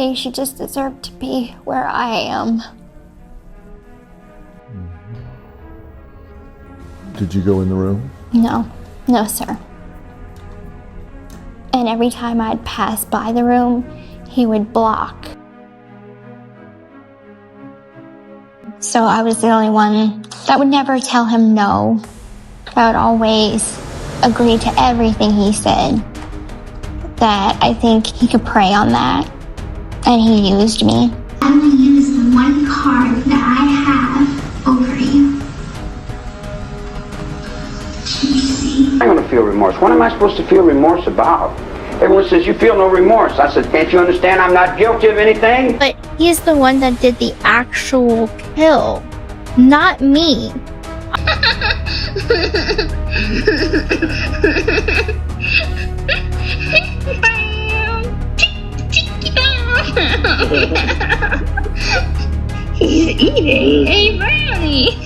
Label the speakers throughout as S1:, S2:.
S1: She just deserved to be where I am.
S2: Did you go in the room?
S1: No, sir. And every time I'd pass by the room, he would block. So I was the only one that would never tell him no. I would always agree to everything he said. That I think he could prey on that. And he used me.
S3: I will use the one card that I have over you.
S4: I'm going to feel remorse. What am I supposed to feel remorse about? Everyone says, you feel no remorse. I said, can't you understand I'm not guilty of anything?
S1: But he's the one that did the actual kill, not me.
S3: He's eating a brownie.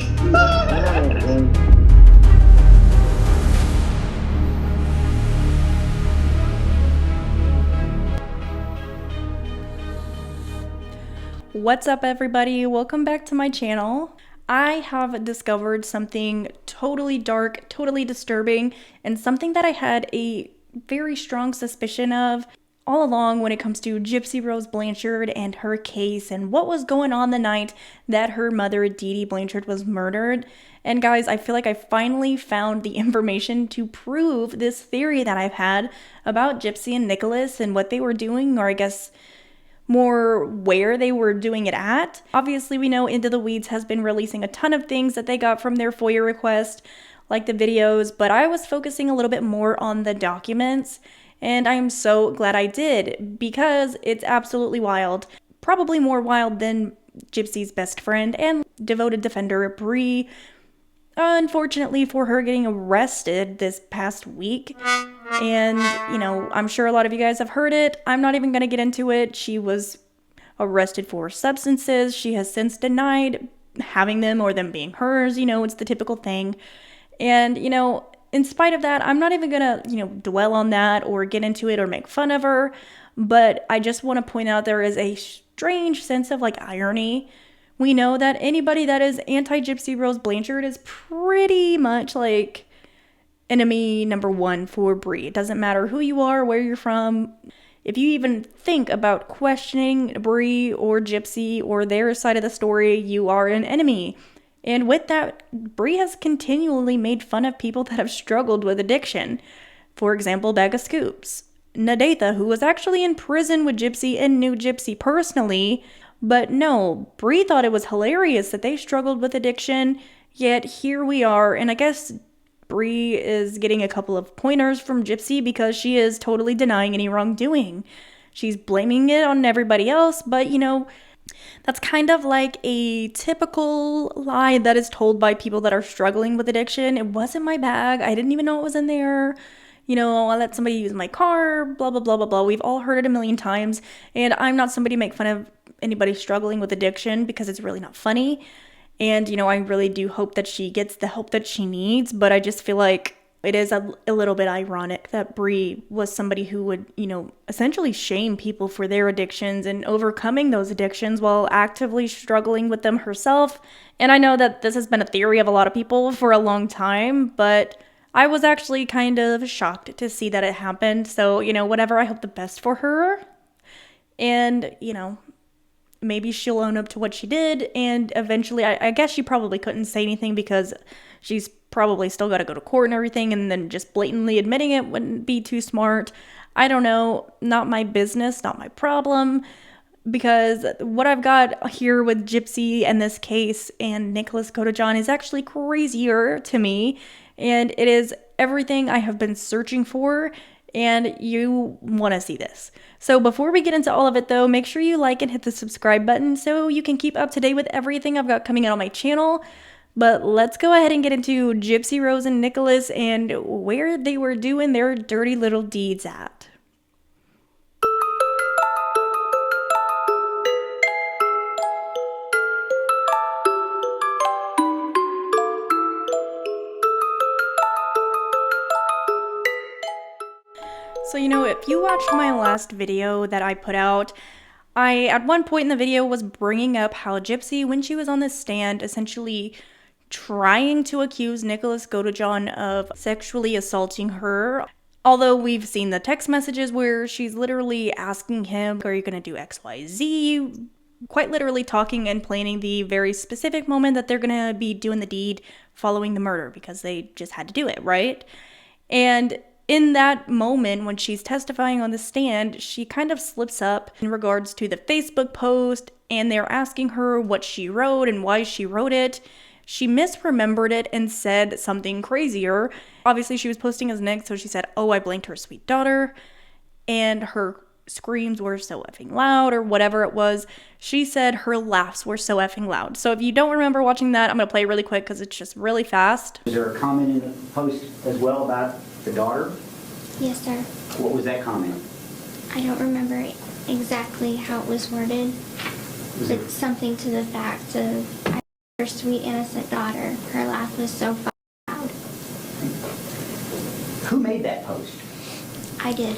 S5: What's up, everybody? Welcome back to my channel. I have discovered something totally dark, totally disturbing, and something that I had a very strong suspicion of all along when it comes to Gypsy Rose Blanchard and her case and what was going on the night that her mother, Dee Dee Blanchard, was murdered. And guys, I feel like I finally found the information to prove this theory that I've had about Gypsy and Nicholas and what they were doing, or I guess more where they were doing it at. Obviously, we know Into the Weeds has been releasing a ton of things that they got from their FOIA request, like the videos, but I was focusing a little bit more on the documents, and I am so glad I did, because it's absolutely wild. Probably more wild than Gypsy's best friend and devoted defender, Bree. Unfortunately for her, getting arrested this past week. And, you know, I'm sure a lot of you guys have heard it. I'm not even going to get into it. She was arrested for substances. She has since denied having them or them being hers. You know, it's the typical thing. And, you know, in spite of that, I'm not even going to, dwell on that or get into it or make fun of her. But I just want to point out there is a strange sense of, irony. We know that anybody that is anti-Gypsy Rose Blanchard is pretty much enemy number one for Bree. It doesn't matter who you are, where you're from. If you even think about questioning Bree or Gypsy or their side of the story, you are an enemy. And with that, Bree has continually made fun of people that have struggled with addiction. For example, Bag of Scoops. Nadatha, who was actually in prison with Gypsy and knew Gypsy personally. But no, Bree thought it was hilarious that they struggled with addiction, yet here we are, and I guess Bree is getting a couple of pointers from Gypsy because she is totally denying any wrongdoing. She's blaming it on everybody else, but that's kind of like a typical lie that is told by people that are struggling with addiction. It wasn't my bag, I didn't even know it was in there. I let somebody use my car, blah, blah, blah, blah, blah. We've all heard it a million times, and I'm not somebody to make fun of anybody struggling with addiction because it's really not funny. And, I really do hope that she gets the help that she needs, but I just feel like it is a little bit ironic that Bree was somebody who would, essentially shame people for their addictions and overcoming those addictions while actively struggling with them herself. And I know that this has been a theory of a lot of people for a long time, but I was actually kind of shocked to see that it happened. So, whatever, I hope the best for her. And, maybe she'll own up to what she did. And eventually, I guess she probably couldn't say anything because she's probably still got to go to court and everything. And then just blatantly admitting it wouldn't be too smart. I don't know. Not my business, not my problem. Because what I've got here with Gypsy and this case and Nicholas Godejohn is actually crazier to me. And it is everything I have been searching for, and you want to see this. So before we get into all of it though, make sure you like and hit the subscribe button so you can keep up to date with everything I've got coming out on my channel. But let's go ahead and get into Gypsy Rose and Nicholas and where they were doing their dirty little deeds at. So, if you watched my last video that I put out, I, at one point in the video, was bringing up how Gypsy, when she was on the stand, essentially trying to accuse Nicholas Godejohn of sexually assaulting her. Although we've seen the text messages where she's literally asking him, are you going to do XYZ? Quite literally talking and planning the very specific moment that they're going to be doing the deed following the murder, because they just had to do it, right? And in that moment, when she's testifying on the stand, she kind of slips up in regards to the Facebook post, and they're asking her what she wrote and why she wrote it. She misremembered it and said something crazier. Obviously, she was posting as Nick, so she said, oh, I blanked her sweet daughter, and her screams were so effing loud, or whatever it was. She said her laughs were so effing loud. So if you don't remember watching that, I'm going to play it really quick because it's just really fast.
S6: Was there a comment in the post as well about the daughter?
S3: Yes, sir.
S6: What was that comment?
S3: I don't remember exactly how it was worded, but something to the fact of, I her sweet innocent daughter. Her laugh was so loud.
S6: Who made that post?
S3: I did.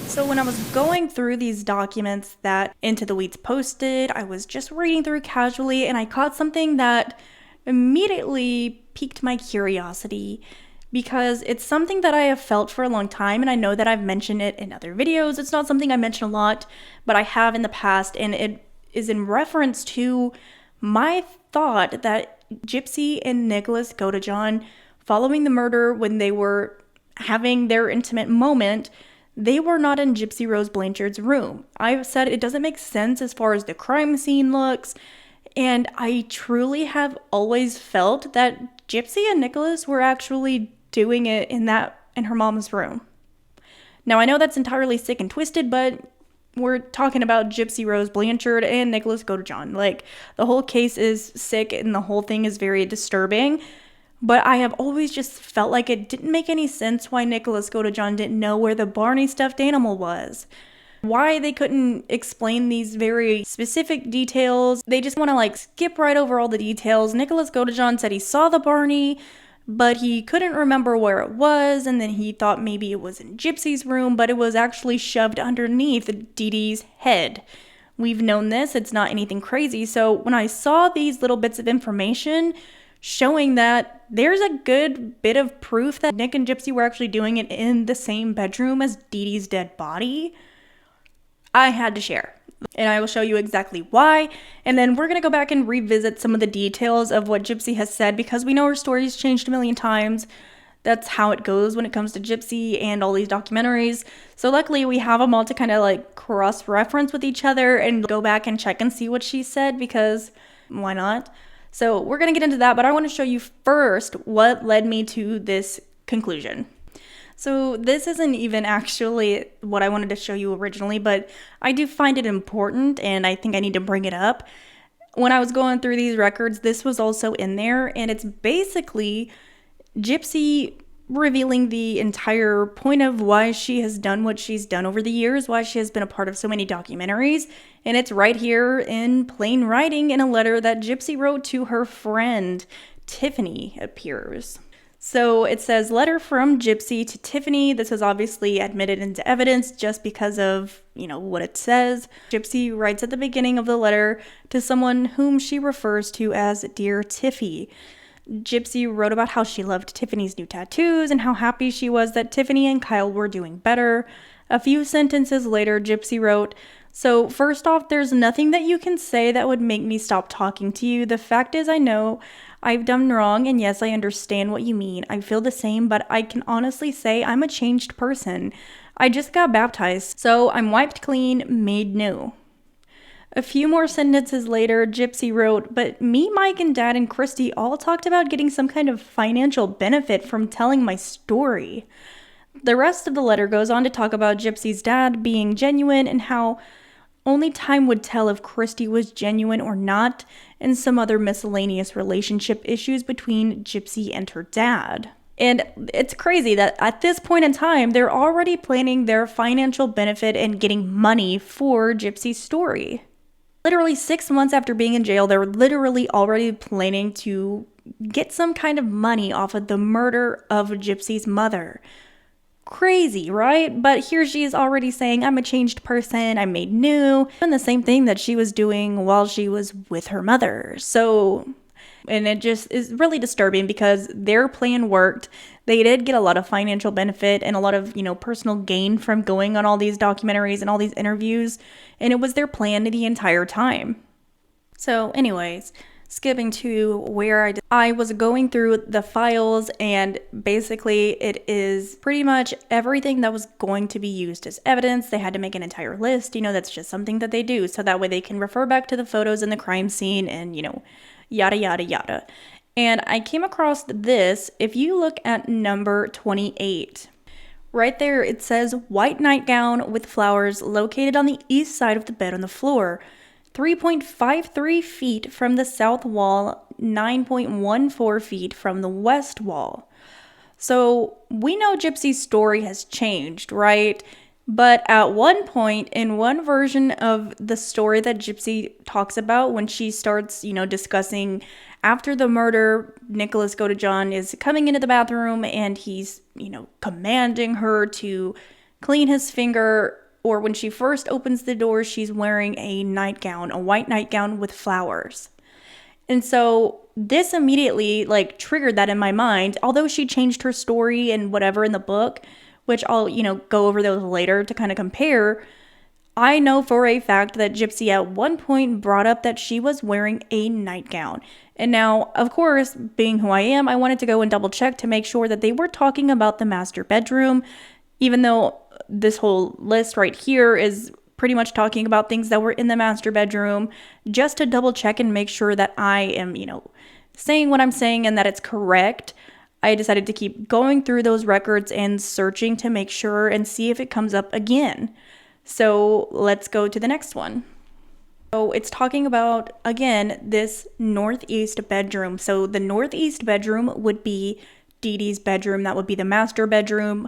S5: So when I was going through these documents that Into the Weeds posted, I was just reading through casually, and I caught something that immediately piqued my curiosity, because it's something that I have felt for a long time, and I know that I've mentioned it in other videos. It's not something I mention a lot, but I have in the past, and it is in reference to my thought that Gypsy and Nicholas Godejohn, following the murder, when they were having their intimate moment, they were not in Gypsy Rose Blanchard's room. I've said it doesn't make sense as far as the crime scene looks, and I truly have always felt that Gypsy and Nicholas were actually doing it in her mom's room. Now, I know that's entirely sick and twisted, but we're talking about Gypsy Rose Blanchard and Nicholas Godejohn. Like, the whole case is sick and the whole thing is very disturbing. But I have always just felt like it didn't make any sense why Nicholas Godejohn didn't know where the Barney stuffed animal was. Why they couldn't explain these very specific details. They just want to skip right over all the details. Nicholas Godejohn said he saw the Barney, but he couldn't remember where it was, and then he thought maybe it was in Gypsy's room, but it was actually shoved underneath Dee Dee's head. We've known this, it's not anything crazy. So when I saw these little bits of information showing that there's a good bit of proof that Nick and Gypsy were actually doing it in the same bedroom as Dee Dee's dead body, I had to share. And I will show you exactly why. And then we're going to go back and revisit some of the details of what Gypsy has said, because we know her story's changed a million times. That's how it goes when it comes to Gypsy and all these documentaries. So luckily we have them all to kind of cross-reference with each other and go back and check and see what she said, because why not? So we're going to get into that, but I want to show you first what led me to this conclusion. So this isn't even actually what I wanted to show you originally, but I do find it important, and I think I need to bring it up. When I was going through these records, this was also in there, and it's basically Gypsy revealing the entire point of why she has done what she's done over the years, why she has been a part of so many documentaries, and it's right here in plain writing in a letter that Gypsy wrote to her friend, Tiffany, appears. So it says, letter from Gypsy to Tiffany. This is obviously admitted into evidence just because of, what it says. Gypsy writes at the beginning of the letter to someone whom she refers to as Dear Tiffy. Gypsy wrote about how she loved Tiffany's new tattoos and how happy she was that Tiffany and Kyle were doing better. A few sentences later, Gypsy wrote, so first off, there's nothing that you can say that would make me stop talking to you. The fact is, I know I've done wrong, and yes, I understand what you mean. I feel the same, but I can honestly say I'm a changed person. I just got baptized, so I'm wiped clean, made new. A few more sentences later, Gypsy wrote, but me, Mike, and Dad and Christy all talked about getting some kind of financial benefit from telling my story. The rest of the letter goes on to talk about Gypsy's dad being genuine and how only time would tell if Christy was genuine or not, and some other miscellaneous relationship issues between Gypsy and her dad. And it's crazy that at this point in time, they're already planning their financial benefit and getting money for Gypsy's story. Literally 6 months after being in jail, they're literally already planning to get some kind of money off of the murder of Gypsy's mother. Crazy, right? But here she is already saying, I'm a changed person, I'm made new, and the same thing that she was doing while she was with her mother. So, and it just is really disturbing because their plan worked. They did get a lot of financial benefit and a lot of, personal gain from going on all these documentaries and all these interviews, and it was their plan the entire time. So anyways, skipping to where I was going through the files, and basically it is pretty much everything that was going to be used as evidence. They had to make an entire list, that's just something that they do, so that way they can refer back to the photos in the crime scene and, yada, yada, yada. And I came across this. If you look at number 28, right there it says white nightgown with flowers located on the east side of the bed on the floor. 3.53 feet from the south wall, 9.14 feet from the west wall. So we know Gypsy's story has changed, right? But at one point, in one version of the story that Gypsy talks about, when she starts, discussing after the murder, Nicholas Godejohn is coming into the bathroom and he's, commanding her to clean his finger. Or when she first opens the door, she's wearing a nightgown, a white nightgown with flowers. And so this immediately triggered that in my mind. Although she changed her story and whatever in the book, which I'll, go over those later to kind of compare, I know for a fact that Gypsy at one point brought up that she was wearing a nightgown. And now, of course, being who I am, I wanted to go and double check to make sure that they were talking about the master bedroom, even though this whole list right here is pretty much talking about things that were in the master bedroom, just to double check and make sure that I am, saying what I'm saying and that it's correct. I decided to keep going through those records and searching to make sure and see if it comes up again. So let's go to the next one. So it's talking about, again, this northeast bedroom. So the northeast bedroom would be Dee Dee's bedroom. That would be the master bedroom.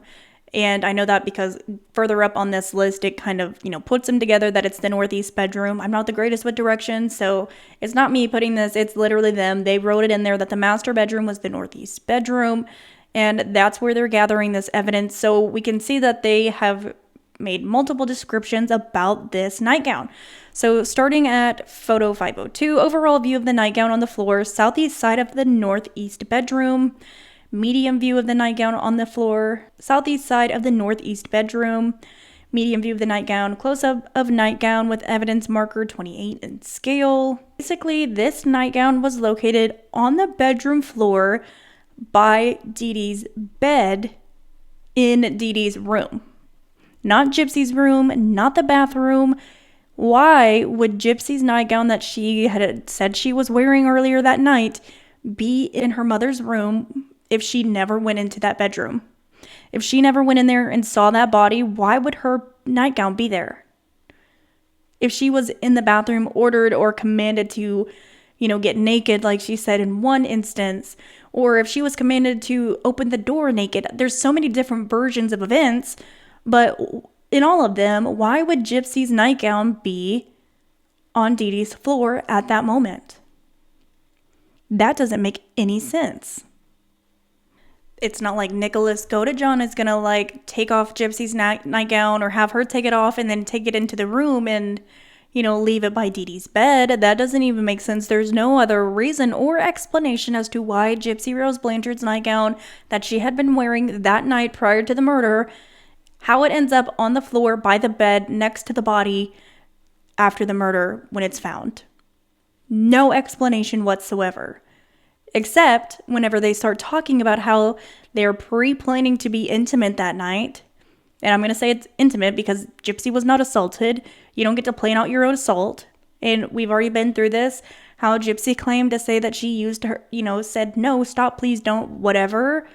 S5: And I know that because further up on this list, it kind of, puts them together that it's the northeast bedroom. I'm not the greatest with directions, so it's not me putting this. It's literally them. They wrote it in there that the master bedroom was the northeast bedroom, and that's where they're gathering this evidence. So we can see that they have made multiple descriptions about this nightgown. So starting at photo 502, overall view of the nightgown on the floor, southeast side of the northeast bedroom. Medium view of the nightgown on the floor, southeast side of the northeast bedroom, medium view of the nightgown, close-up of nightgown with evidence marker 28 in scale. Basically, this nightgown was located on the bedroom floor by Dee Dee's bed in Dee Dee's room. Not Gypsy's room, not the bathroom. Why would Gypsy's nightgown that she had said she was wearing earlier that night be in her mother's room if she never went into that bedroom? If she never went in there and saw that body, why would her nightgown be there? If she was in the bathroom, ordered or commanded to, get naked, like she said in one instance, or if she was commanded to open the door naked, there's so many different versions of events, but in all of them, why would Gypsy's nightgown be on Dee Dee's floor at that moment? That doesn't make any sense. It's not like Nicholas Godejohn is going to take off Gypsy's nightgown or have her take it off and then take it into the room and, leave it by Dee Dee's bed. That doesn't even make sense. There's no other reason or explanation as to why Gypsy Rose Blanchard's nightgown that she had been wearing that night prior to the murder, how it ends up on the floor by the bed next to the body after the murder when it's found. No explanation whatsoever. Except whenever they start talking about how they're pre-planning to be intimate that night. And I'm going to say it's intimate because Gypsy was not assaulted. You don't get to plan out your own assault. And we've already been through this. How Gypsy claimed to say that she used her, said, no, stop, please don't, whatever.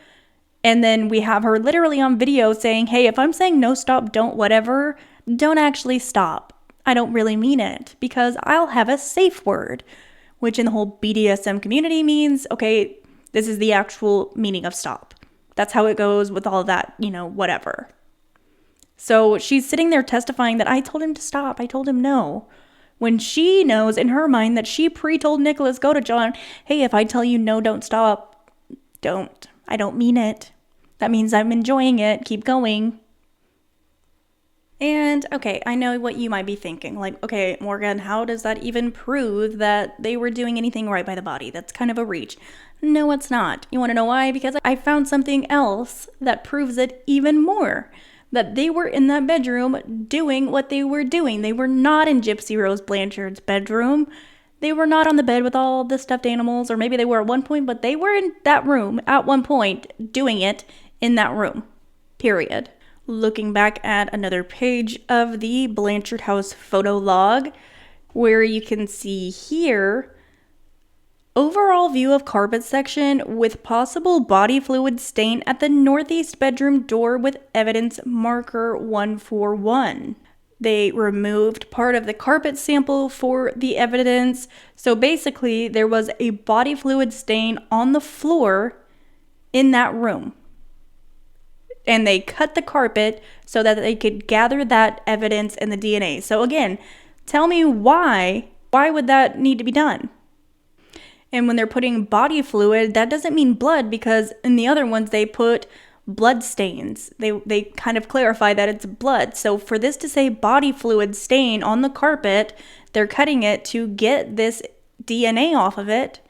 S5: And then we have her literally on video saying, hey, if I'm saying no, stop, don't, whatever, don't actually stop. I don't really mean it because I'll have a safe word. Which in the whole BDSM community means, okay, this is the actual meaning of stop. That's how it goes with all that, whatever. So she's sitting there testifying that I told him to stop. I told him no. When she knows in her mind that she pre-told Nicholas Godejohn, hey, if I tell you no, don't stop, don't. I don't mean it. That means I'm enjoying it. Keep going. And okay, I know what you might be thinking. Like, okay, Morgan, how does that even prove that they were doing anything right by the body? That's kind of a reach. No, it's not. You want to know why? Because I found something else that proves it even more. That they were in that bedroom doing what they were doing. They were not in Gypsy Rose Blanchard's bedroom. They were not on the bed with all the stuffed animals, or maybe they were at one point, but they were in that room at one point doing it in that room. Period. Looking back at another page of the Blanchard House photo log, where you can see here, overall view of carpet section with possible body fluid stain at the northeast bedroom door with evidence marker 141. They removed part of the carpet sample for the evidence. So basically, there was a body fluid stain on the floor in that room. And they cut the carpet so that they could gather that evidence and the DNA. So again, tell me why would that need to be done? And when they're putting body fluid, that doesn't mean blood, because in the other ones they put blood stains. They kind of clarify that it's blood. So for this to say body fluid stain on the carpet, they're cutting it to get this DNA off of it.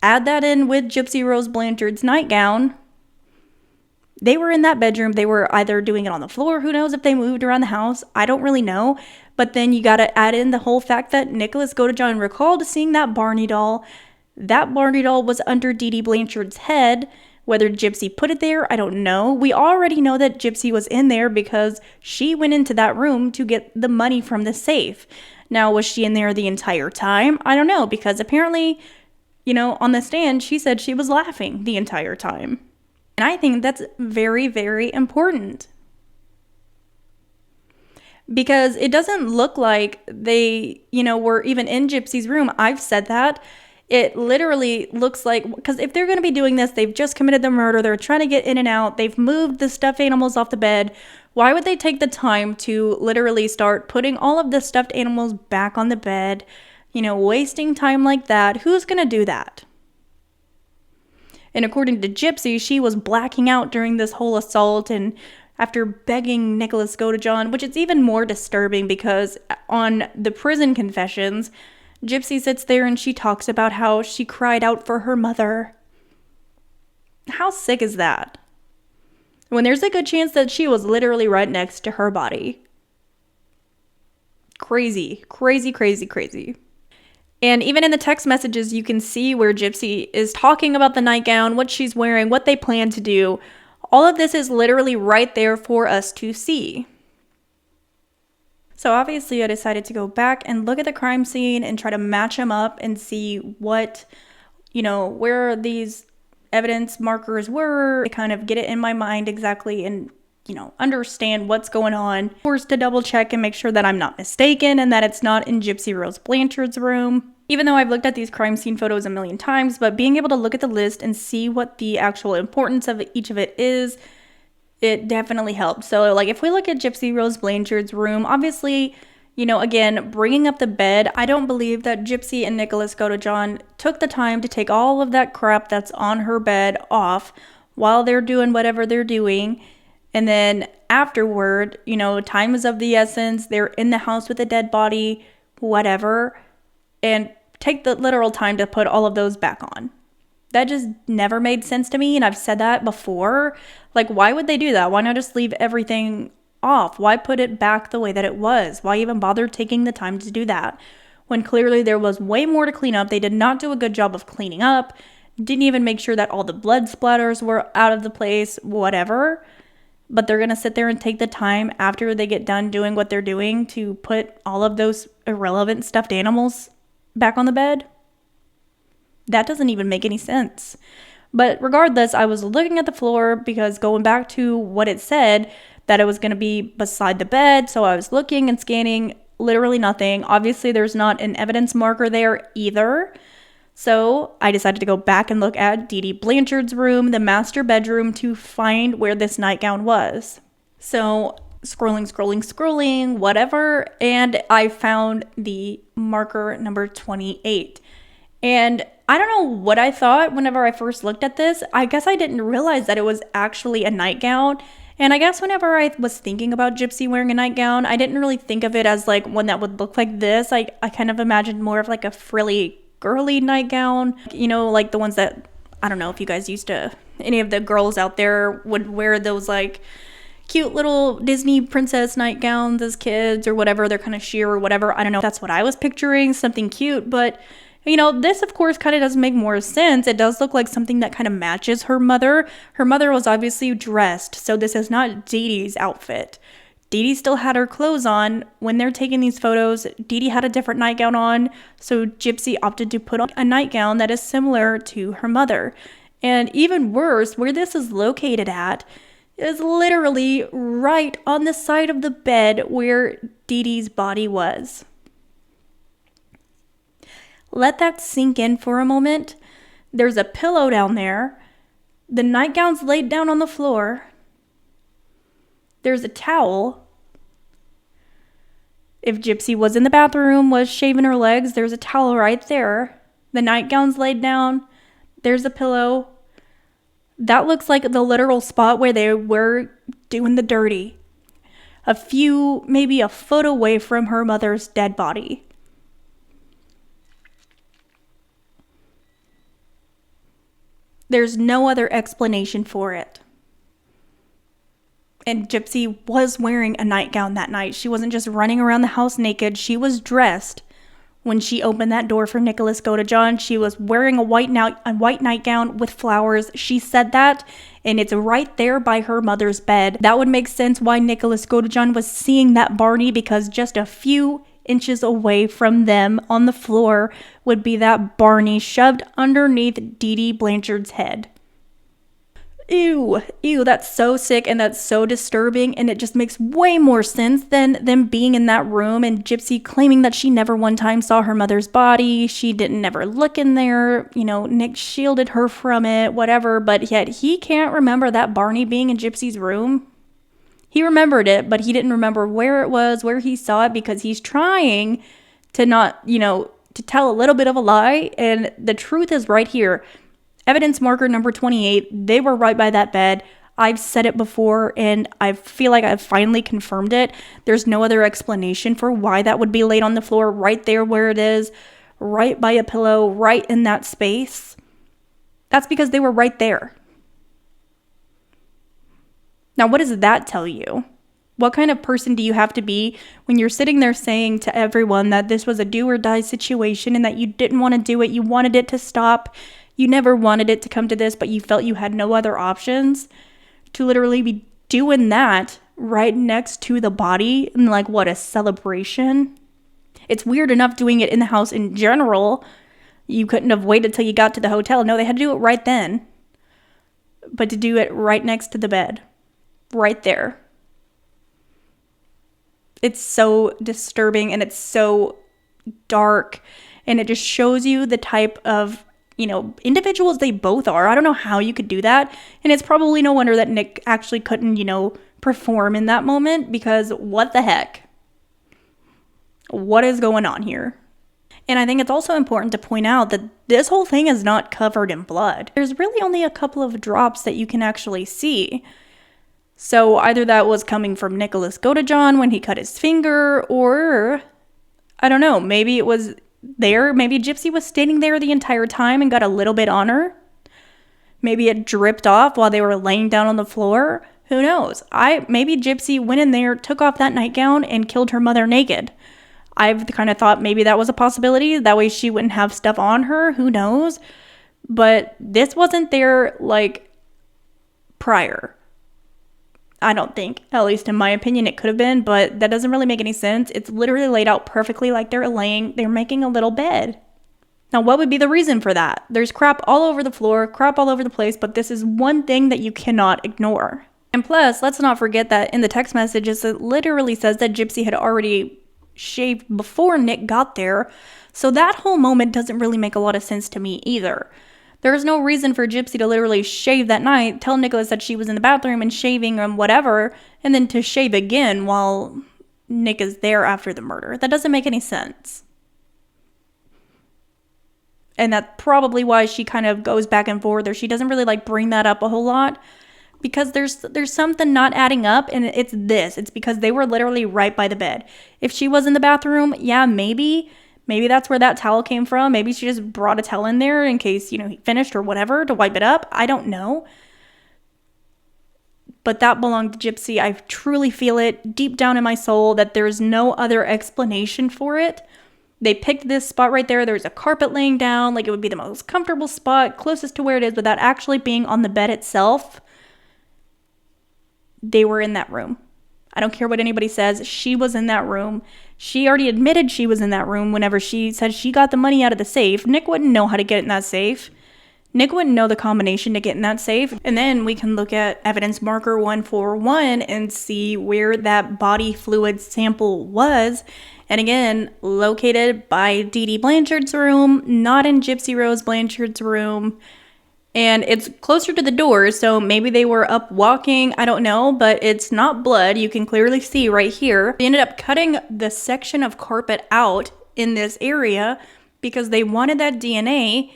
S5: Add that in with Gypsy Rose Blanchard's nightgown. They were in that bedroom. They were either doing it on the floor. Who knows if they moved around the house? I don't really know. But then you got to add in the whole fact that Nicholas Godejohn recalled seeing that Barney doll. That Barney doll was under Dee Dee Blanchard's head. Whether Gypsy put it there, I don't know. We already know that Gypsy was in there because she went into that room to get the money from the safe. Now, was she in there the entire time? I don't know, because apparently, on the stand, she said she was laughing the entire time. And I think that's very, very important. Because it doesn't look like they, were even in Gypsy's room. I've said that. It literally looks like, because if they're going to be doing this, they've just committed the murder. They're trying to get in and out. They've moved the stuffed animals off the bed. Why would they take the time to literally start putting all of the stuffed animals back on the bed? Wasting time like that. Who's going to do that? And according to Gypsy, she was blacking out during this whole assault, and after begging Nicholas Godejohn, which is even more disturbing because on the prison confessions, Gypsy sits there and she talks about how she cried out for her mother. How sick is that? When there's a good chance that she was literally right next to her body. Crazy, crazy, crazy, crazy. And even in the text messages, you can see where Gypsy is talking about the nightgown, what she's wearing, what they plan to do. All of this is literally right there for us to see. So obviously I decided to go back and look at the crime scene and try to match them up and see what, where these evidence markers were, to kind of get it in my mind exactly and, understand what's going on. Of course, to double check and make sure that I'm not mistaken and that it's not in Gypsy Rose Blanchard's room. Even though I've looked at these crime scene photos a million times, but being able to look at the list and see what the actual importance of each of it is, it definitely helped. So like if we look at Gypsy Rose Blanchard's room, obviously, again, bringing up the bed, I don't believe that Gypsy and Nicholas Godejohn took the time to take all of that crap that's on her bed off while they're doing whatever they're doing. And then afterward, time is of the essence. They're in the house with a dead body, whatever, and take the literal time to put all of those back on. That just never made sense to me, and I've said that before. Like, why would they do that? Why not just leave everything off? Why put it back the way that it was? Why even bother taking the time to do that? When clearly there was way more to clean up. They did not do a good job of cleaning up. Didn't even make sure that all the blood splatters were out of the place, whatever. But they're going to sit there and take the time after they get done doing what they're doing to put all of those irrelevant stuffed animals back on the bed. That doesn't even make any sense. But regardless, I was looking at the floor because going back to what it said, that it was going to be beside the bed. So I was looking and scanning, literally nothing. Obviously, there's not an evidence marker there either. So I decided to go back and look at Dee Dee Blanchard's room, the master bedroom, to find where this nightgown was. So scrolling, whatever. And I found the marker number 28. And I don't know what I thought whenever I first looked at this. I guess I didn't realize that it was actually a nightgown. And I guess whenever I was thinking about Gypsy wearing a nightgown, I didn't really think of it as like one that would look like this. I kind of imagined more of like a frilly, girly nightgown. You know, like the ones that, I don't know if you guys used to, any of the girls out there would wear those like cute little Disney princess nightgowns as kids or whatever. They're kind of sheer or whatever. I don't know if that's what I was picturing, something cute, but you know, this of course kind of does make more sense. It does look like something that kind of matches her mother. Her mother was obviously dressed, so this is not Dee Dee's outfit. Dee Dee still had her clothes on. When they're taking these photos, Dee Dee had a different nightgown on, so Gypsy opted to put on a nightgown that is similar to her mother. And even worse, where this is located at is literally right on the side of the bed where Dee Dee's body was. Let that sink in for a moment. There's a pillow down there. The nightgown's laid down on the floor. There's a towel. If Gypsy was in the bathroom, was shaving her legs, there's a towel right there. The nightgown's laid down. There's a pillow. That looks like the literal spot where they were doing the dirty. Maybe a foot away from her mother's dead body. There's no other explanation for it. And Gypsy was wearing a nightgown that night. She wasn't just running around the house naked. She was dressed when she opened that door for Nicholas Godejohn. She was wearing a white nightgown with flowers. She said that, and it's right there by her mother's bed. That would make sense why Nicholas Godejohn was seeing that Barney, because just a few inches away from them on the floor would be that Barney shoved underneath Dee Dee Blanchard's head. Ew, that's so sick and that's so disturbing, and it just makes way more sense than them being in that room and Gypsy claiming that she never one time saw her mother's body. She didn't never look in there. You know, Nick shielded her from it, whatever, but yet he can't remember that Barney being in Gypsy's room. He remembered it, but he didn't remember where it was, where he saw it, because he's trying to not, to tell a little bit of a lie. And the truth is right here. Evidence marker number 28, they were right by that bed. I've said it before, and I feel like I've finally confirmed it. There's no other explanation for why that would be laid on the floor right there where it is, right by a pillow, right in that space. That's because they were right there. Now, what does that tell you? What kind of person do you have to be when you're sitting there saying to everyone that this was a do or die situation and that you didn't want to do it, you wanted it to stop, you never wanted it to come to this, but you felt you had no other options, to literally be doing that right next to the body in like, what, a celebration? It's weird enough doing it in the house in general. You couldn't have waited till you got to the hotel. No, they had to do it right then. But to do it right next to the bed. Right there. It's so disturbing and it's so dark, and it just shows you the type of, individuals they both are. I don't know how you could do that, and it's probably no wonder that Nick actually couldn't, perform in that moment, because what the heck? What is going on here? And I think it's also important to point out that this whole thing is not covered in blood. There's really only a couple of drops that you can actually see. So either that was coming from Nicholas Godejohn when he cut his finger, or I don't know, maybe it was there. Maybe Gypsy was standing there the entire time and got a little bit on her. Maybe it dripped off while they were laying down on the floor. Who knows? Maybe Gypsy went in there, took off that nightgown, and killed her mother naked. I've kind of thought maybe that was a possibility. That way she wouldn't have stuff on her. Who knows? But this wasn't there like prior. I don't think, at least in my opinion, it could have been, but that doesn't really make any sense. It's literally laid out perfectly like they're making a little bed. Now, what would be the reason for that? There's crap all over the floor, crap all over the place, but this is one thing that you cannot ignore. And plus, let's not forget that in the text messages, it literally says that Gypsy had already shaved before Nick got there, so that whole moment doesn't really make a lot of sense to me either. There's no reason for Gypsy to literally shave that night, tell Nicholas that she was in the bathroom and shaving and whatever, and then to shave again while Nick is there after the murder. That doesn't make any sense. And that's probably why she kind of goes back and forth, or she doesn't really like bring that up a whole lot, because there's something not adding up, and it's because they were literally right by the bed. If she was in the bathroom, yeah, maybe that's where that towel came from. Maybe she just brought a towel in there in case, he finished or whatever to wipe it up. I don't know. But that belonged to Gypsy. I truly feel it deep down in my soul that there's no other explanation for it. They picked this spot right there. There's a carpet laying down. Like, it would be the most comfortable spot, closest to where it is, without actually being on the bed itself. They were in that room. I don't care what anybody says. She was in that room. She already admitted she was in that room whenever she said she got the money out of the safe. Nick wouldn't know how to get in that safe. Nick wouldn't know the combination to get in that safe. And then we can look at evidence marker 141 and see where that body fluid sample was. And again, located by Dee Dee Blanchard's room, not in Gypsy Rose Blanchard's room. And it's closer to the door, so maybe they were up walking, I don't know, but it's not blood. You can clearly see right here. They ended up cutting the section of carpet out in this area because they wanted that DNA.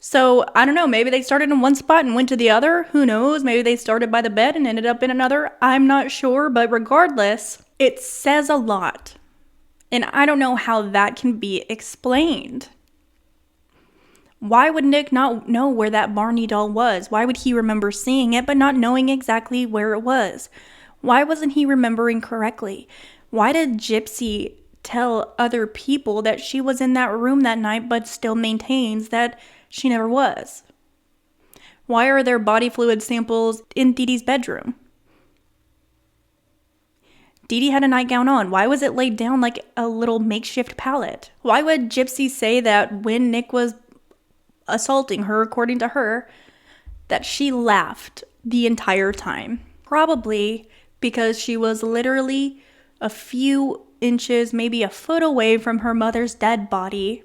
S5: So, I don't know, maybe they started in one spot and went to the other. Who knows? Maybe they started by the bed and ended up in another. I'm not sure, but regardless, it says a lot. And I don't know how that can be explained. Why would Nick not know where that Barney doll was? Why would he remember seeing it but not knowing exactly where it was? Why wasn't he remembering correctly? Why did Gypsy tell other people that she was in that room that night but still maintains that she never was? Why are there body fluid samples in Dee Dee's bedroom? Dee Dee had a nightgown on. Why was it laid down like a little makeshift pallet? Why would Gypsy say that when Nick was assaulting her, according to her, that she laughed the entire time? Probably because she was literally a few inches, maybe a foot away from her mother's dead body,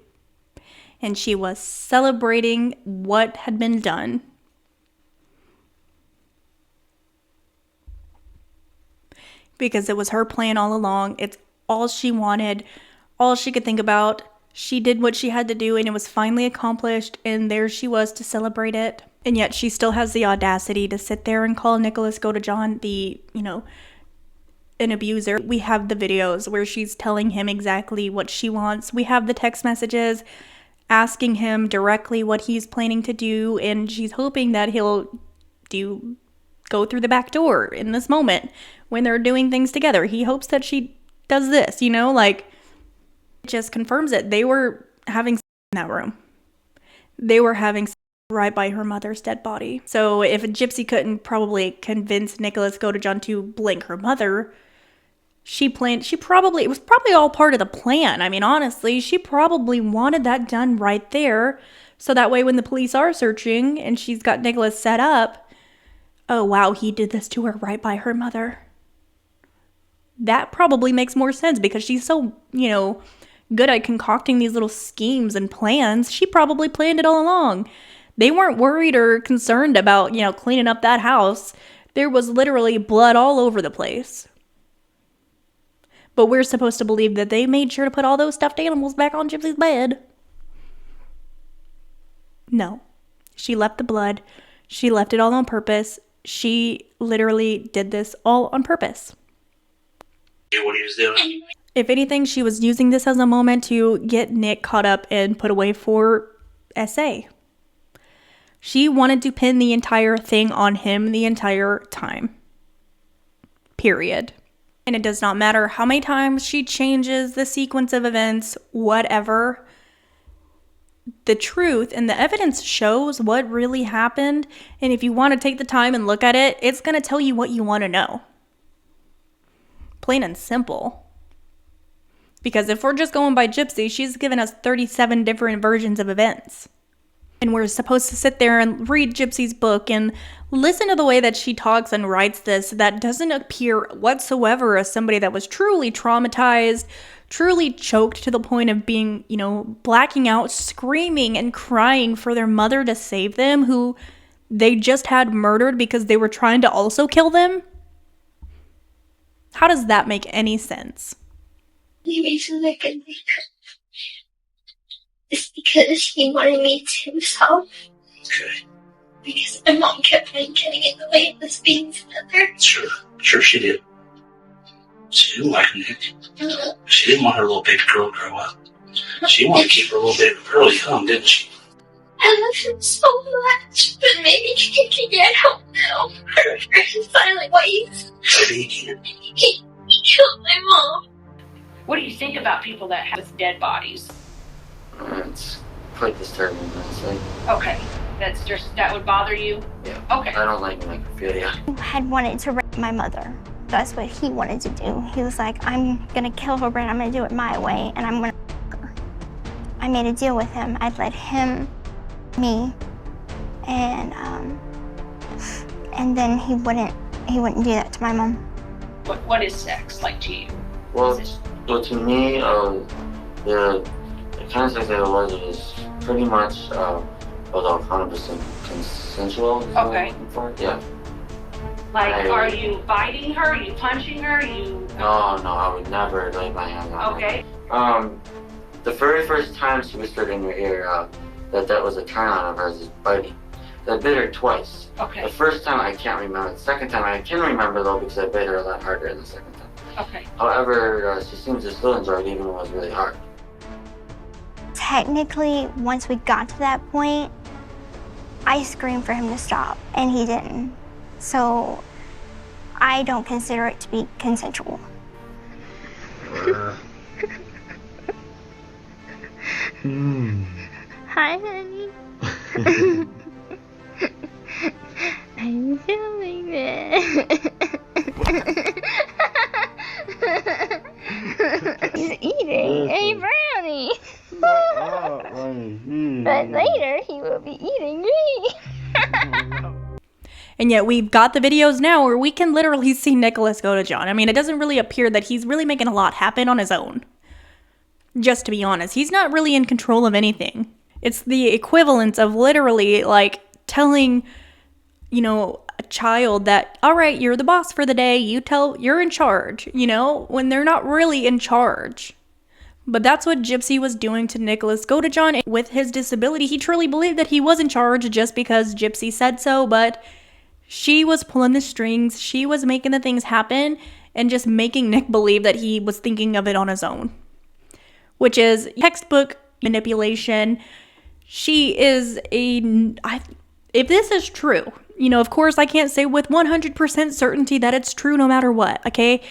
S5: and she was celebrating what had been done. Because it was her plan all along. It's all she wanted, all she could think about. She did what she had to do, and it was finally accomplished, and there she was to celebrate it. And yet she still has the audacity to sit there and call Nicholas Godejohn an abuser. We have the videos where she's telling him exactly what she wants. We have the text messages asking him directly what he's planning to do, and she's hoping that he'll go through the back door in this moment when they're doing things together. He hopes that she does this, it just confirms it. They were having sex in that room. They were having sex right by her mother's dead body. So if Gypsy couldn't probably convince Nicholas Godejohn to blink her mother, it was probably all part of the plan. I mean, honestly, she probably wanted that done right there. So that way when the police are searching and she's got Nicholas set up, oh wow, he did this to her right by her mother. That probably makes more sense because she's so, good at concocting these little schemes and plans. She probably planned it all along. They weren't worried or concerned about, cleaning up that house. There was literally blood all over the place. But we're supposed to believe that they made sure to put all those stuffed animals back on Gypsy's bed. No. She left the blood. She left it all on purpose. She literally did this all on purpose.
S7: What he was doing.
S5: If anything, she was using this as a moment to get Nick caught up and put away for SA. She wanted to pin the entire thing on him the entire time. Period. And it does not matter how many times she changes the sequence of events, whatever. The truth and the evidence shows what really happened. And if you want to take the time and look at it, it's going to tell you what you want to know. Plain and simple. Because if we're just going by Gypsy, she's given us 37 different versions of events. And we're supposed to sit there and read Gypsy's book and listen to the way that she talks and writes this that doesn't appear whatsoever as somebody that was truly traumatized, truly choked to the point of being, blacking out, screaming and crying for their mother to save them, who they just had murdered because they were trying to also kill them. How does that make any sense?
S3: Maybe so they could make her. because he wanted me to solve.
S7: Okay.
S3: Because my mom kept on getting in the way of us being together.
S7: Sure she did. She didn't like Nick. She didn't want her little baby girl to grow up. She wanted to keep her little baby girl young, didn't she?
S3: I love him so much, but maybe he can get help now. For his silent ways.
S7: Maybe he can.
S3: He killed my mom.
S8: What do you think about people that have dead bodies?
S9: It's quite disturbing, honestly.
S8: Okay, that would bother you?
S9: Yeah.
S8: Okay.
S9: I don't like necrophilia.
S1: He had wanted to rape my mother. That's what he wanted to do. He was like, I'm gonna kill her, but I'm gonna do it my way, and I'm gonna her. I made a deal with him. I'd let him, me, and then he wouldn't do that to my mom.
S8: What is sex like to you?
S9: Well, to me, the kind of sex that it was pretty much was 100% consensual.
S8: Okay.
S9: Yeah.
S8: Like, are you biting her? Are you punching her?
S9: No, I would never lay my hand on her.
S8: Okay.
S9: The very first time she whispered in your ear that was a turn on of hers is biting. I bit her twice.
S8: Okay.
S9: The first time I can't remember. The second time I can remember though because I bit her a lot harder the second time.
S8: Okay.
S9: However, she seems to still enjoy it even though it was really hard.
S1: Technically, once we got to that point, I screamed for him to stop, and he didn't. So I don't consider it to be consensual. Hi, honey. I'm feeling it. He's eating a brownie. But later he will be eating me.
S5: And yet we've got the videos now where we can literally see Nicholas Godejohn. I mean, it doesn't really appear that he's really making a lot happen on his own. Just to be honest, he's not really in control of anything. It's the equivalent of literally like telling, a child that, all right, you're the boss for the day. You're in charge, when they're not really in charge. But that's what Gypsy was doing to Nicholas Godejohn. With his disability, he truly believed that he was in charge just because Gypsy said so, but she was pulling the strings. She was making the things happen and just making Nick believe that he was thinking of it on his own, which is textbook manipulation. She is if this is true, of course I can't say with 100% certainty that it's true no matter what, okay?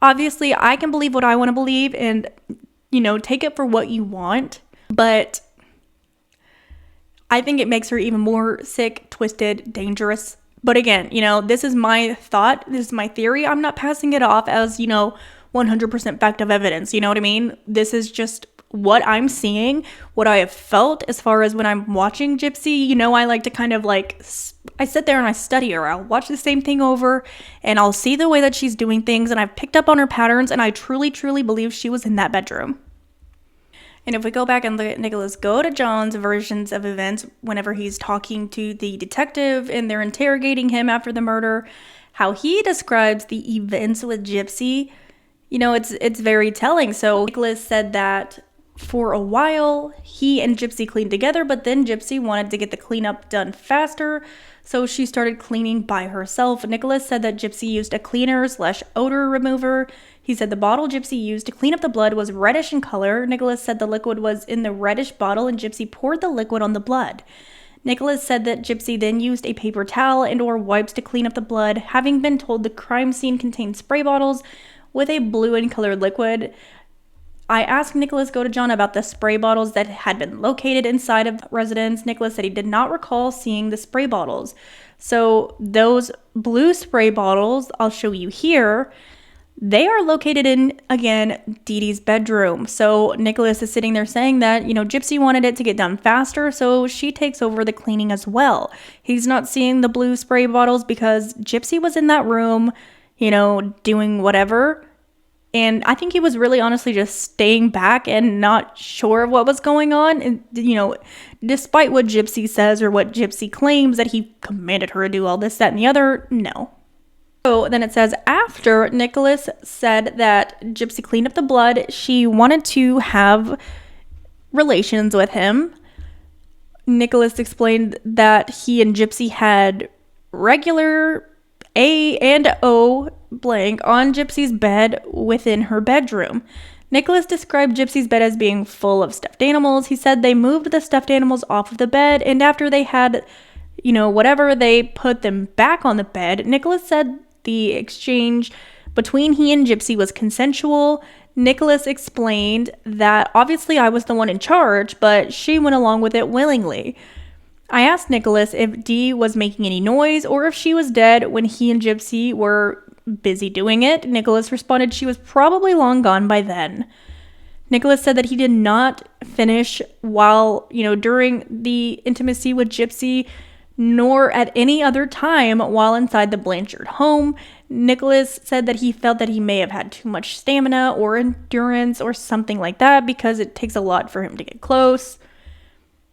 S5: Obviously, I can believe what I want to believe and, take it for what you want, but I think it makes her even more sick, twisted, dangerous. But again, this is my thought. This is my theory. I'm not passing it off as, 100% fact of evidence. You know what I mean? This is just what I'm seeing, what I have felt as far as when I'm watching Gypsy. I like to kind of I sit there and I study her. I'll watch the same thing over and I'll see the way that she's doing things, and I've picked up on her patterns, and I truly, truly believe she was in that bedroom. And if we go back and look at Nicholas Godejohn's versions of events, whenever he's talking to the detective and they're interrogating him after the murder, how he describes the events with Gypsy, it's very telling. So Nicholas said that for a while, he and Gypsy cleaned together, but then Gypsy wanted to get the cleanup done faster, so she started cleaning by herself. Nicholas said that Gypsy used a cleaner/odor remover. He said the bottle Gypsy used to clean up the blood was reddish in color. Nicholas said the liquid was in the reddish bottle and Gypsy poured the liquid on the blood. Nicholas said that Gypsy then used a paper towel and/or wipes to clean up the blood, having been told the crime scene contained spray bottles with a blue in colored liquid. I asked Nicholas Godejohn about the spray bottles that had been located inside of the residence. Nicholas said he did not recall seeing the spray bottles. So those blue spray bottles, I'll show you here, they are located in, again, Dee Dee's bedroom. So Nicholas is sitting there saying that, Gypsy wanted it to get done faster, so she takes over the cleaning as well. He's not seeing the blue spray bottles because Gypsy was in that room, doing whatever. And I think he was really honestly just staying back and not sure of what was going on. And, despite what Gypsy says or what Gypsy claims that he commanded her to do all this, that, and the other, no. So then it says, after Nicholas said that Gypsy cleaned up the blood, she wanted to have relations with him. Nicholas explained that he and Gypsy had regular A and O blank on Gypsy's bed within her bedroom. Nicholas described Gypsy's bed as being full of stuffed animals. He said they moved the stuffed animals off of the bed, and after they had, whatever, they put them back on the bed. Nicholas said the exchange between he and Gypsy was consensual. Nicholas explained that obviously I was the one in charge, but she went along with it willingly. I asked Nicholas if Dee was making any noise or if she was dead when he and Gypsy were busy doing it. Nicholas responded she was probably long gone by then. Nicholas said that he did not finish while, during the intimacy with Gypsy, nor at any other time while inside the Blanchard home. Nicholas said that he felt that he may have had too much stamina or endurance or something like that because it takes a lot for him to get close.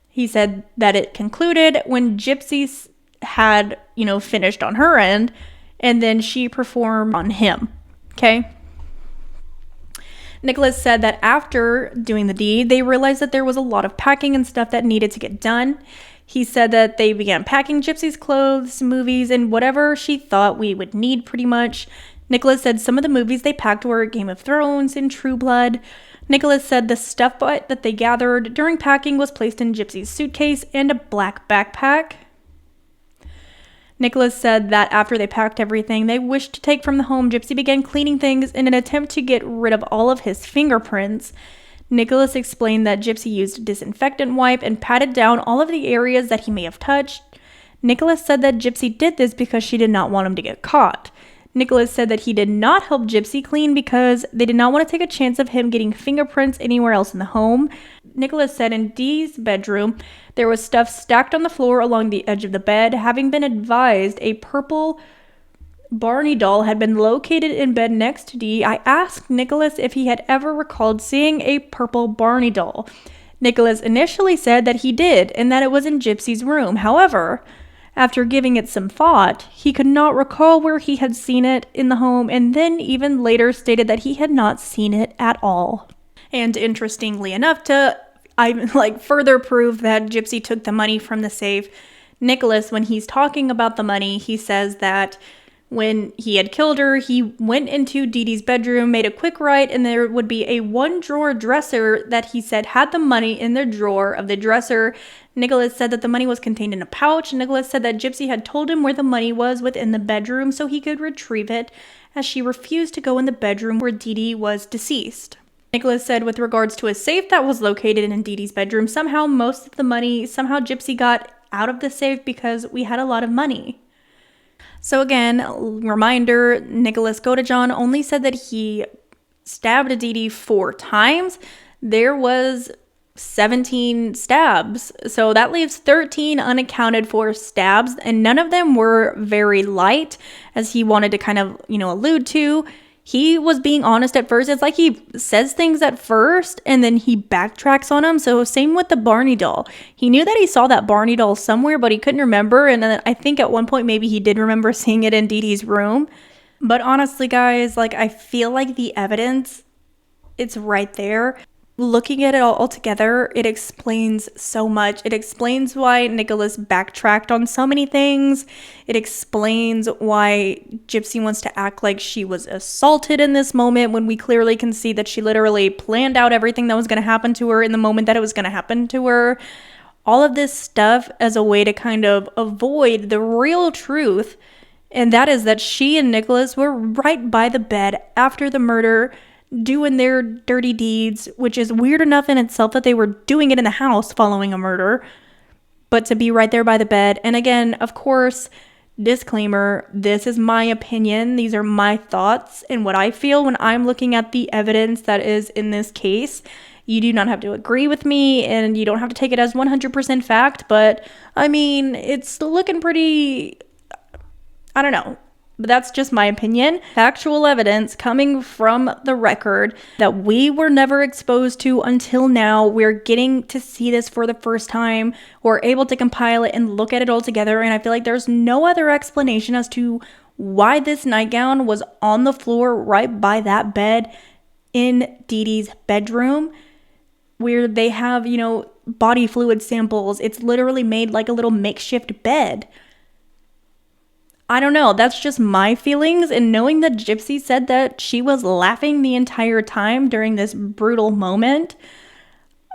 S5: He said that it concluded when Gypsy had, finished on her end, and then she performed on him. Okay? Nicholas said that after doing the deed, they realized that there was a lot of packing and stuff that needed to get done. He said that they began packing Gypsy's clothes, movies, and whatever she thought we would need pretty much. Nicholas said some of the movies they packed were Game of Thrones and True Blood. Nicholas said the stuff that they gathered during packing was placed in Gypsy's suitcase and a black backpack. Nicholas said that after they packed everything they wished to take from the home, Gypsy began cleaning things in an attempt to get rid of all of his fingerprints. Nicholas explained that Gypsy used a disinfectant wipe and patted down all of the areas that he may have touched. Nicholas said that Gypsy did this because she did not want him to get caught. Nicholas said that he did not help Gypsy clean because they did not want to take a chance of him getting fingerprints anywhere else in the home. Nicholas said in Dee's bedroom, there was stuff stacked on the floor along the edge of the bed. Having been advised a purple Barney doll had been located in bed next to Dee, I asked Nicholas if he had ever recalled seeing a purple Barney doll. Nicholas initially said that he did and that it was in Gypsy's room. However, after giving it some thought, he could not recall where he had seen it in the home, and then even later stated that he had not seen it at all. And interestingly enough, to further prove that Gypsy took the money from the safe, Nicholas, when he's talking about the money, he says that when he had killed her, he went into Dee Dee's bedroom, made a quick right, and there would be a one-drawer dresser that he said had the money in the drawer of the dresser. Nicholas said that the money was contained in a pouch. Nicholas said that Gypsy had told him where the money was within the bedroom so he could retrieve it, as she refused to go in the bedroom where Dee Dee was deceased. Nicholas said with regards to a safe that was located in Dee Dee's bedroom, somehow Gypsy got out of the safe because we had a lot of money. So again, reminder, Nicholas Godejohn only said that he stabbed Dee Dee 4 times. There was 17 stabs. So that leaves 13 unaccounted for stabs, and none of them were very light, as he wanted to kind of, allude to. He was being honest at first. It's like he says things at first and then he backtracks on them. So same with the Barney doll. He knew that he saw that Barney doll somewhere, but he couldn't remember. And then I think at one point maybe he did remember seeing it in Dee Dee's room. But honestly, guys, I feel like the evidence, it's right there. Looking at it all together, it explains so much. It explains why Nicholas backtracked on so many things. It explains why Gypsy wants to act like she was assaulted in this moment when we clearly can see that she literally planned out everything that was going to happen to her in the moment that it was going to happen to her. All of this stuff as a way to kind of avoid the real truth, and that is that she and Nicholas were right by the bed after the murder, doing their dirty deeds, which is weird enough in itself that they were doing it in the house following a murder, but to be right there by the bed. And again, of course, disclaimer, this is my opinion. These are my thoughts and what I feel when I'm looking at the evidence that is in this case. You do not have to agree with me, and you don't have to take it as 100% fact, but I mean, it's looking pretty, I don't know. But that's just my opinion. Factual evidence coming from the record that we were never exposed to until now. We're getting to see this for the first time. We're able to compile it and look at it all together. And I feel like there's no other explanation as to why this nightgown was on the floor right by that bed in Dee Dee's bedroom. where they have, you know, body fluid samples. It's literally made like a little makeshift bed. I don't know, that's just my feelings, and knowing that Gypsy said that she was laughing the entire time during this brutal moment,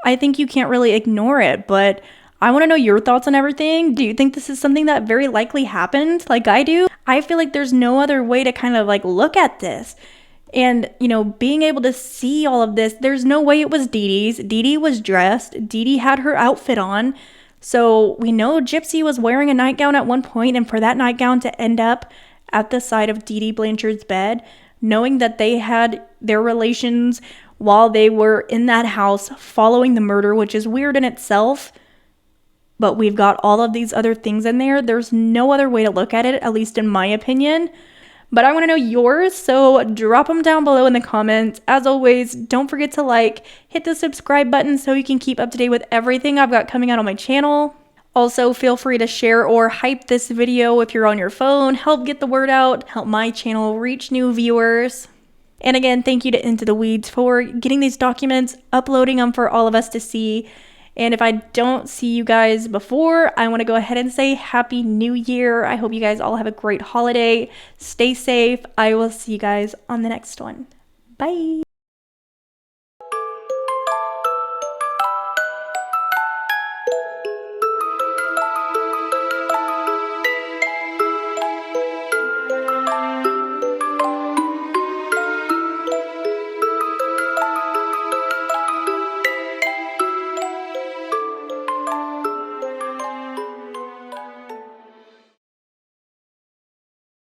S5: I think you can't really ignore it. But I want to know your thoughts on everything. Do you think this is something that very likely happened like I do? I feel like there's no other way to kind of like look at this. And, you know, being able to see all of this, there's no way it was Dee Dee's. Dee Dee was dressed. Dee Dee had her outfit on. So we know Gypsy was wearing a nightgown at one point, and for that nightgown to end up at the side of Dee Dee Blanchard's bed, knowing that they had their relations while they were in that house following the murder, which is weird in itself, but we've got all of these other things in there. There's no other way to look at it, at least in my opinion. But I want to know yours, so drop them down below in the comments. As always, don't forget to like, hit the subscribe button so you can keep up to date with everything I've got coming out on my channel. Also, feel free to share or hype this video if you're on your phone. Help get the word out, help my channel reach new viewers. And again, thank you to Into the Weeds for getting these documents, uploading them for all of us to see. And if I don't see you guys before, I want to go ahead and say Happy New Year. I hope you guys all have a great holiday. Stay safe. I will see you guys on the next one. Bye.